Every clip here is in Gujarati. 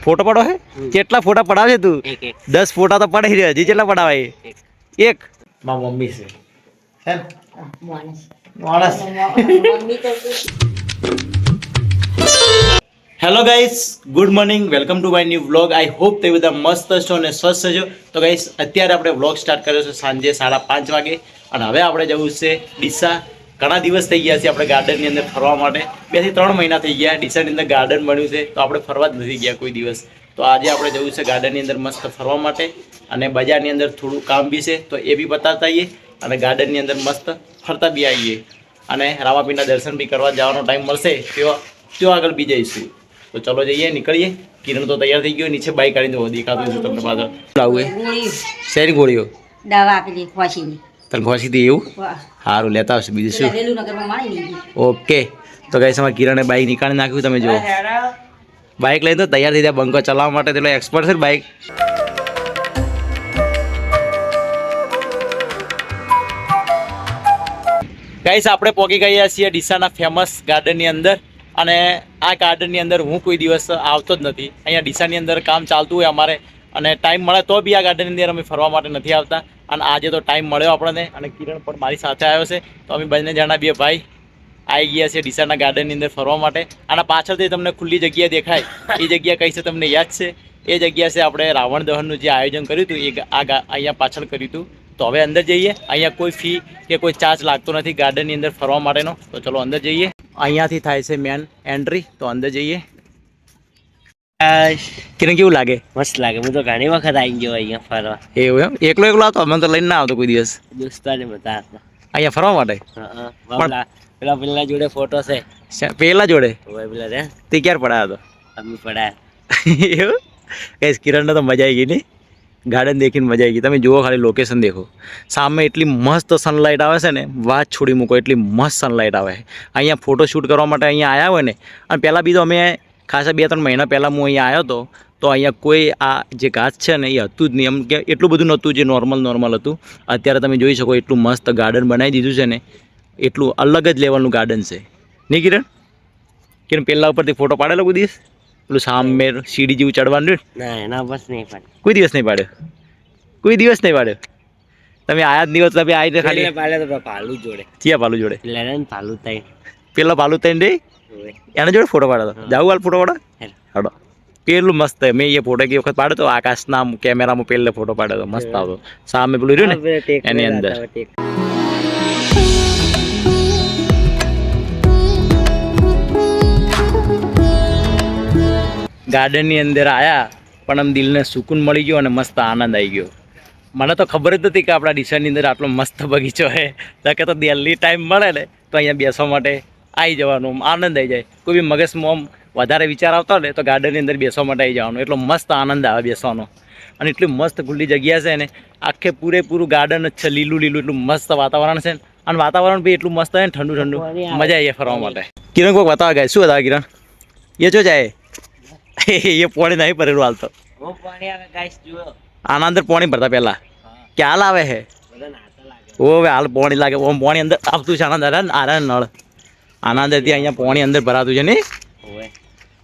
ફોટો પડો હે કેટલા ફોટા પડાવે તું 10 ફોટા તો પડાઈ રહ્યા હજી કેટલા પડાવે એક મારી મમ્મી છે હે માણસ મમ્મી તો hello guys good morning welcome to my new vlog I hope તે બધા મસ્ત છો અને સ્વસ્થ છો તો ગાઈસ અત્યારે આપણે વ્લોગ સ્ટાર્ટ કર્યો છે સાંજે 5:30 વાગે અને હવે આપણે જવું છે ડીસા ઘણા દિવસ થઈ ગયા છે આપણે ગાર્ડનની અંદર ફરવા માટે 2 થી 3 મહિના થઈ ગયા ડીસાની અંદર ગાર્ડન બન્યું છે તો આપણે ફરવા જ નથી ગયા કોઈ દિવસ તો આજે આપણે જવું છે ગાર્ડનની અંદર મસ્ત ફરવા માટે અને બજારની અંદર થોડું કામ બી છે તો એ બી બતાવતા આવીએ અને ગાર્ડનની અંદર મસ્ત ફરતા બી આવીએ અને રામાપીરના દર્શન બી કરવા જવાનો ટાઈમ મળશે त्यो આગળ બી જઈશું તો ચલો જઈએ નીકળીએ કિરણ તો તૈયાર થઈ ગયો નીચે બાઈક કાઢીને તો દેખાતું છે તમને પાછળ લાવું શેરી ગોળીઓ દવા આપેલી ખોસીની તને ખોસી દી એવું સારું લેતા આવશે બીજું શું ઓકે તો ગાઈસ અમારા કિરણે બાઈક નીકાળી નાખ્યું તમે જુઓ બાઈક લઈને તો તૈયાર થઈ જાય બંકો ચલાવવા માટે તેલો એક્સપર્ટ છે બાઈક ગાઈસ આપણે પહોંચી ગયા છીએ ડીસાના ફેમસ ગાર્ડનની અંદર અને આ ગાર્ડનની અંદર હું કોઈ દિવસ આવતો જ નથી અહીંયા ડીસાની અંદર કામ ચાલતું હોય અમારે અને ટાઈમ મળે તો બી આ ગાર્ડનની અંદર અમે ફરવા માટે નથી આવતા અને આજે તો ટાઈમ મળ્યો આપણને અને કિરણ પણ મારી સાથે આવ્યો છે તો અમે બંને જણા બે ભાઈ આવી ગયા છે ડીસાના ગાર્ડનની અંદર ફરવા માટે અને પાછળથી તમને ખુલ્લી જગ્યા દેખાય એ જગ્યા કઈ છે તમને યાદ છે એ જગ્યા છે આપણે રાવણ દહનનું જે આયોજન કર્યું હતું એ અહીંયા પાછળ કર્યું હતું તો હવે અંદર જઈએ અહીંયા કોઈ ફી કે કોઈ ચાર્જ લાગતો નથી ગાર્ડનની અંદર ફરવા માટેનો તો ચલો અંદર જઈએ અહીંયાથી થાય છે મેન એન્ટ્રી તો અંદર જઈએ કિરણ કેવું લાગે મસ્ત લાગે હું તો ઘણી વખત આવી ગયો અહીંયા ફરવા એવું એમ એકલો આવતો મને તો લઈને ના આવતો કોઈ દિવસ દોસ્તાને બધા અહીંયા ફરવા માટે પેલા જોડે ફોટો છે પેલા જોડે પેલા રે તે ક્યારે પડાયો હતો અમે પડાયા એવું કઈ કિરણને તો મજા આવી ગઈ નહીં ગાર્ડન દેખીને મજા આવી ગઈ તમે જુઓ ખાલી લોકેશન દેખો સામે એટલી મસ્ત સનલાઇટ આવે છે ને વાત છોડી મૂકો એટલી મસ્ત સનલાઇટ આવે અહીંયા ફોટો શૂટ કરવા માટે અહીંયા આવ્યા હોય ને અને પહેલાં બી તો અમે ખાસા 2-3 મહિના પહેલાં હું અહીંયા આવ્યો હતો તો અહીંયા કોઈ આ જે ઘાસ છે ને એ હતું જ નહીં એમ કે એટલું બધું નહોતું જે નોર્મલ હતું અત્યારે તમે જોઈ શકો એટલું મસ્ત ગાર્ડન બનાવી દીધું છે ને એટલું અલગ જ લેવલનું ગાર્ડન છે નહીં કિરણ પહેલાં ઉપરથી ફોટો પાડેલો કોઈ દિવસ પેલું સામે સીડી જેવું ચડવાનું ના એના બસ નહીં પાડે કોઈ દિવસ નહીં પાડ્યો તમે આયા જ દિવસ તમે આવી ખાલી પાડે તો ભાલુ જોડે ચિયા ભાલુ જોડે ભાલુ થાય પેલો ભાલુ થઈને રે એના જોડે ફોટો પાડ્યો હતો જાવું હાલ ફોટો પાડો હાડો પેલું મસ્ત મેં એ ફોટો એક વખત પાડ્યો તો આકાશના કેમેરામાં પહેલે ફોટો પાડ્યો હતો મસ્ત આવતો સામે પેલું રહ્યું ને એની અંદર ગાર્ડનની અંદર આવ્યા પણ આમ દિલને સુકૂન મળી ગયો અને મસ્ત આનંદ આવી ગયો મને તો ખબર જ નથી કે આપણા ડીસાની અંદર આટલો મસ્ત બગીચો છે તો કે તો દિલ્હી ટાઈમ મળે ને તો અહીંયા બેસવા માટે આવી જવાનું આનંદ આવી જાય કોઈ બી મગજમાં વધારે વિચાર આવતો ને તો ગાર્ડનની અંદર બેસવા માટે આવી જવાનું એટલો મસ્ત આનંદ આવે બેસવાનો અને એટલી મસ્ત ખુલ્લી જગ્યા છે ને આખે પૂરેપૂરું ગાર્ડન જ છે લીલું એટલું મસ્ત વાતાવરણ છે અને વાતાવરણ બી એટલું મસ્ત હોય ને ઠંડુ મજા આવી જાય ફરવા માટે કિરણ કોઈક બતાવવા ગયા શું બતાવે કિરણ એ જો જાય એ પાણી નહીં ભરેલું હાલ તો આના અંદર પાણી ભરતા પહેલા કે હાલ આવે છે ઓ હવે હાલ પાણી લાગે ઓમ પાણી અંદર આવતું છે આના અંદર આના નળ આના અંદરથી અહીંયા પાણી અંદર ભરાતું છે ને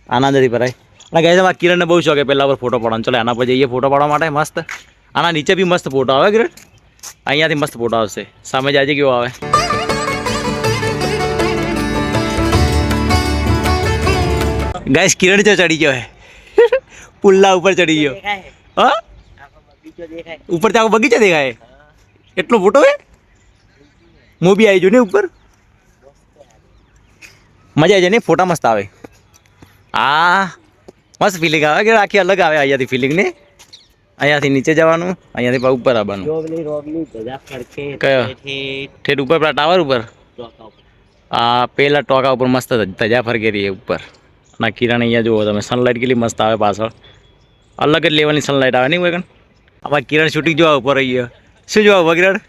આના અંદરથી ભરાય અને ગાય તમારા કિરણને બહુ શોખ પહેલાં પર ફોટો પાડવાનો ચલો એના પર જઈએ ફોટો પાડવા માટે મસ્ત આના નીચે બી મસ્ત ફોટો આવે કિરણ અહીંયાથી મસ્ત ફોટો આવશે સામે જાય કેવો આવે ગાઈસ કિરણ તો ચડી ગયો હે પુલ્લા ઉપર ચડી ગયો હા ઉપર ત્યાં બગીચો દેખાય એટલો ફોટો હે હું બી આવી ગયો ને ઉપર મજા આવી જાય ને ફોટા મસ્ત આવે હા મસ્ત ફિલિંગ આવે કે આખી અલગ આવે અહીંયાથી ફિલિંગ ને અહીંયાથી નીચે જવાનું અહીંયાથી ઉપર આવવાનું કયો ઠેઠ ઉપર પેલા ટાવર ઉપર આ પેલા ટોકા ઉપર મસ્ત ધજા ફરકે રહીએ ઉપર ના કિરણ અહીંયા જુઓ તમે સનલાઇટ કેટલી મસ્ત આવે પાછળ અલગ જ લેવલની સનલાઇટ આવે નહીં હોય કણ આમાં કિરણ શૂટિંગ જોવા ઉપર રહી ગયો શું જોવા ઉભા કિરણ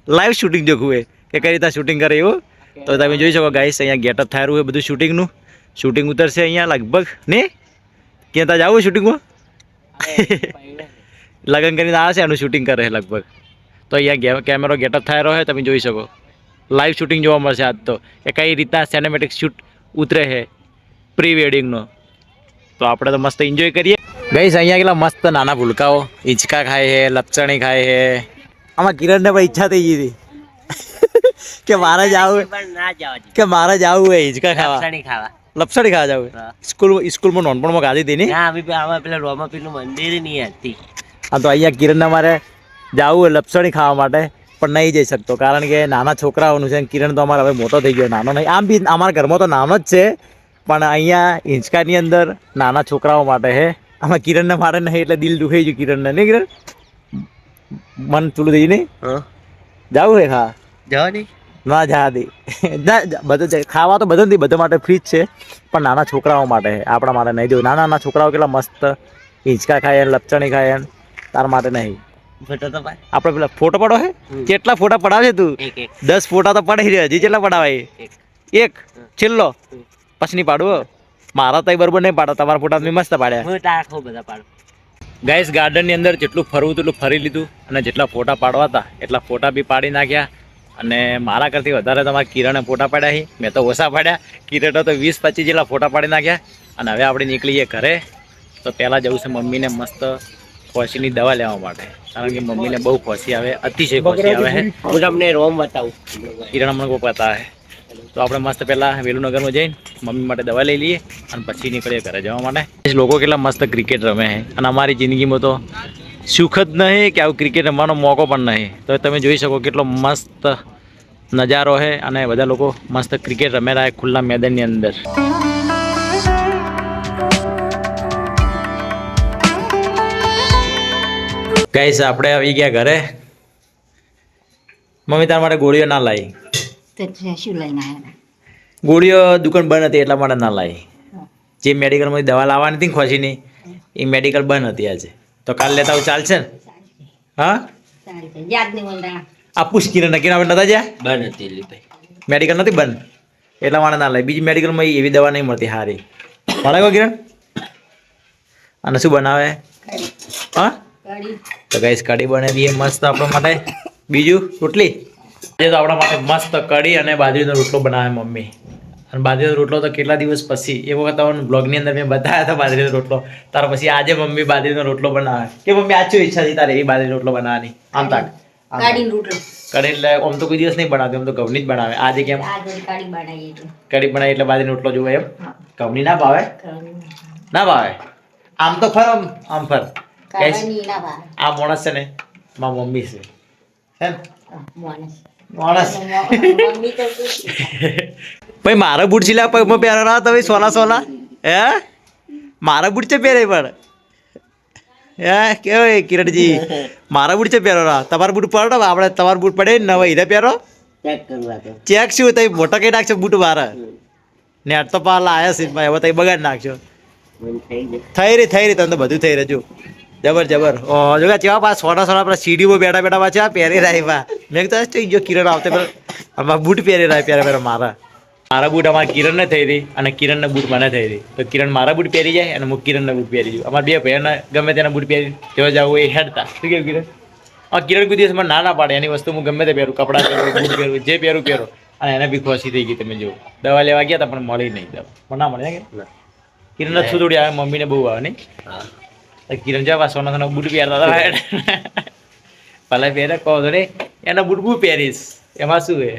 લાઈવ શૂટિંગ જોખું એ કે કઈ રીતે શૂટિંગ કરે એવું તો તમે જોઈ શકો ગાઈસ અહીંયા ગેટઅપ થાય હોય બધું શૂટિંગનું શૂટિંગ ઉતરશે અહીંયા લગભગ ને ક્યાં ત્યાં જવું શૂટિંગમાં લગ્ન કરીને આવે છે એનું શૂટિંગ કરે લગભગ તો અહીંયા કેમેરો ગેટઅપ થાય રહ્યો તમે જોઈ શકો લાઈવ શૂટિંગ જોવા મળશે આજ તો કે કઈ રીતના સિનેમેટિક શૂટ ઉતરે છે પ્રી વેડિંગનો તો આપણે તો મસ્ત એન્જોય કરીએ. ગઈસ અહીંયા કેટલા મસ્ત નાના ભૂલકાઓ હિંચકા ખાય છે, લપચણી ખાય છે. આમાં કિરણને પણ ઈચ્છા થઈ ગઈ હતી કે મારે જવું પણ ના જવા દે. કે મારે જવું હોય હિંચકા ખાવા, લપસણી ખાવા. લપસણી ખાવા જવું. હા. સ્કૂલમાં નોનપણમાં ખાધી હતી ને. ના આમાં પેલા રોમાપીરનું મંદિર નહીં હતી. હા તો અહીંયા કિરણને મારે જવું હોય લપસણી ખાવા માટે પણ નહીં જઈ શકતો કારણ કે નાના છોકરાઓનું છે. કિરણ તો અમારે હવે મોટો થઈ ગયો, નાનો નહીં. આમ બી અમારા ઘરમાં તો નાનો જ છે પણ અહીંયા હિંચકાની અંદર નાના છોકરાઓ માટે છે. આમાં કિરણને મારે નહીં એટલે દિલ દુખાઈ ગયું કિરણને. નહીં કિરણ મન ચૂલું થઈ નહીં જવું હે ખા જવા નહીં. ના જા દે ના બધું ખાવા તો બધું બધા માટે ફ્રી જ છે પણ નાના છોકરાઓ માટે છે. આપણા માટે નહીં જોયું. નાના નાના છોકરાઓ કેટલા મસ્ત હિંચકા ખાય લપચણી ખાય તાર માટે નહીં. ફોટો તો પાડ. આપણે પેલા ફોટો પાડો હે કેટલા ફોટા પડાવે છે તું? એક એક 10 ફોટા તો પડાવી રહ્યા. હજી કેટલા પડાવે? એક. એક છેલ્લો પછી નહીં પાડવું. મારા તો બરોબર નહીં પાડો, તમારા ફોટા મેં મસ્ત પાડ્યા. હું તાર આખો બધા પાડું. ગાઈસ ગાર્ડનની અંદર જેટલું ફરવું એટલું ફરી લીધું અને જેટલા ફોટા પાડવા હતા એટલા ફોટા બી પાડી નાખ્યા. અને મારા કરતી વધારે તમારા કિરણે ફોટા પાડ્યા છે, મેં તો ઓછા પાડ્યા. કિરણે તો 20-25 જેટલા ફોટા પાડી નાખ્યા. અને હવે આપણે નીકળીએ ઘરે. તો પહેલાં જવું છે મમ્મીને મસ્ત ખોશીની દવા લેવા માટે કારણ કે મમ્મીને બહુ ખોશી આવે, અતિશય ખોશી આવે છે. હું તમને રોમ બતાવું. કિરણ મને કોઈ પતા છે. તો આપણે મસ્ત પહેલાં વેલુનગરમાં જઈને મમ્મી માટે દવા લઈ લઈએ અને પછી નીકળીએ ઘરે જવા માટે. લોકો કેટલા મસ્ત ક્રિકેટ રમે છે અને અમારી જિંદગીમાં તો સુખ જ નહીં કે આવું ક્રિકેટ રમવાનો મોકો પણ નહીં. તો તમે જોઈ શકો કેટલો મસ્ત નજારો છે અને બધા લોકો મસ્ત ક્રિકેટ રમેલા ખુલ્લા મેદાનની અંદર. ગાઈસ આપણે આવી ગયા ઘરે. મમ્મી તારા માટે ગોળીઓ ના લાવી. શું લઈને આવ્યા? ગોળીઓ દુકાન બંધ હતી એટલા માટે ના લાવી. જે મેડિકલમાંથી દવા લાવવાની હતી ને ખોશીની એ મેડિકલ બંધ હતી આજે. તો કાલે લેતા આવું ચાલશે ને? હા યાદ નહીં મને. આ પૂછ કિરણ કિરણ આપણે નતા જ્યાં બંધ હતી લીધી. મેડિકલ નથી બંધ એટલા માટે ના લાવી. બીજી મેડિકલમાં એવી દવા નહીં મળતી સારી. મળે ગો કિરણ? અને શું બનાવે? હા તો ગાઈસ કઢી બનાવી મસ્ત આપણા માટે. બીજું રોટલી. આજે તો આપણા માટે મસ્ત કઢી અને બાજરીનો રોટલો બનાવે મમ્મી. અને બાજરીનો રોટલો તો કેટલા દિવસ પછી એ વખત તમને બ્લોગની અંદર મેં બતાવ્યા હતા બાજરીનો રોટલો. ત્યાર પછી આજે મમ્મી બાજરીનો રોટલો બનાવે. કે મમ્મી આજ શું ઈચ્છા હતી તારે એ બાજરીનો રોટલો બનાવવાની? આમ તાક કાઢીને રોટલો. કઢી એટલે આમ તો કોઈ દિવસ નહીં બનાવતી, આમ તો ઘઉંની જ બનાવે. આજે કેમ કાઢી બનાવીએ તો કઢી બનાવી એટલે બાજરીનો રોટલો જોવે એમ? ઘઉંની ના ભાવે? ના ભાવે. આમ તો ફર આમ ફર. કાઢવાની ના ભાવે. આ માણસ છે ને મારા મમ્મી છે હે ને? માણસ માણસ મમ્મી તો શું? ભાઈ મારા બૂટ છીલા પગમાં પહેરો ના તમે સોલા સોલા હે? મારા બૂટ છે પહેરે પણ હે કેવાય કિરણજી મારા બૂટ છે પહેરો ના. તમારા બૂટ પડો આપણે તમારા બૂટ પડે ને હવે હીરે પહેરો. ચેક કરવા તો. ચેક શું તમે મોટા કઈ નાખશો બૂટ મારા ને આટ તો પાલા આવ્યા છે ભાઈ હવે તમે બગાડ નાખશો. મને થઈ જાય. થઈ રહી તમે તો બધું થઈ રહ્યું. જબર જબર. ઓ જો ચેવા પા સોના સોના આપણા સીડીમાં બેઠા બેઠા પાછા પહેરી રહ્યા. મેં તો જો કિરણ આવતે પેલા બૂટ પહેરી રહ્યા પહેરા મારા બૂટ અમારા કિરણને થઈ રહી અને કિરણના બૂટ મને થઈ રહી. તો કિરણ મારા બૂટ પહેરી જાય અને હું કિરણના બૂટ પહેરી જાઉં. અમારા બે ભાઈઓને ગમે તેના બૂટ પહેરી તેવા જવું એ હેડતા. શું કેવું કિરણ? કિરણ કોઈ દિવસ મને ના પાડે એની વસ્તુ હું ગમે તે પહેરું, કપડાં પહેરું, બૂટ પહેરું, જે પહેરો અને એને બી ખુશી થઈ ગઈ. તમે જો દવા લેવા ગયા હતા પણ મળી નહીં દવા. પણ ના મળે કે કિરણ જ થોડી આવે મમ્મીને બહુ આવે નહીં. કિરણ જવા સોના સોના બૂટ પહેરતા હતા ભલે પહેરે કહો તો નહીં એના બૂટ બહુ પહેરીશ એમાં શું છે.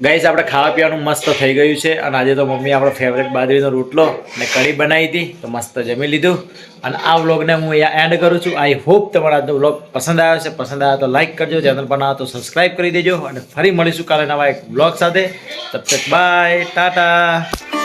ગાઈસ આપણે ખાવા પીવાનું મસ્ત થઈ ગયું છે અને આજે તો મમ્મી આપણો ફેવરેટ બાજરીનો રોટલો ને કઢી બનાવી હતી તો મસ્ત જમી લીધું. અને આ વ્લોગને હું અહીંયા એન્ડ કરું છું. આઈ હોપ તમારા આજનો વ્લોગ પસંદ આવ્યો છે. પસંદ આવ્યો તો લાઈક કરજો, ચેનલ પર ના તો સબસ્ક્રાઈબ કરી દેજો અને ફરી મળીશું કાલે નવા એક વ્લોગ સાથે. તબ તક બાય ટાટા.